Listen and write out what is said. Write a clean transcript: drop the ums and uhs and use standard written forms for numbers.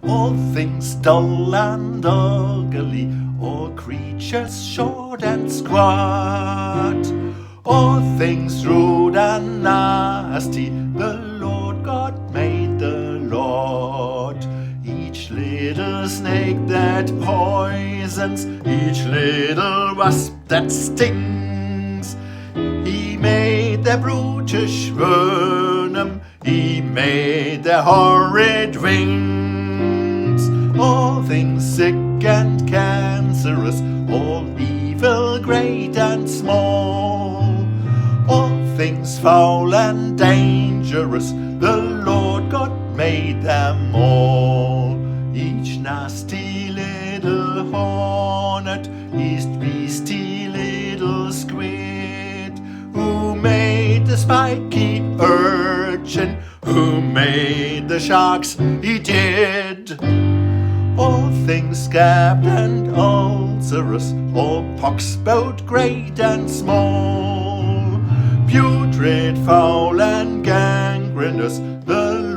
all things dull and ugly, all creatures short and squat, all things rude and nasty, the Lord God made the Lord. Each little snake that poisons, each little wasp that stings, He made their brutish venom, He made their horrid wings. All things sick and cancerous, all evil great and small, all things foul and dangerous, the Lord God made them all. Each nasty little hornet, each beastie little squid, who made the spiky urchin, who made the sharks, He did. All things scabbed and ulcerous, all pox both great and small, putrid, foul and gangrenous, the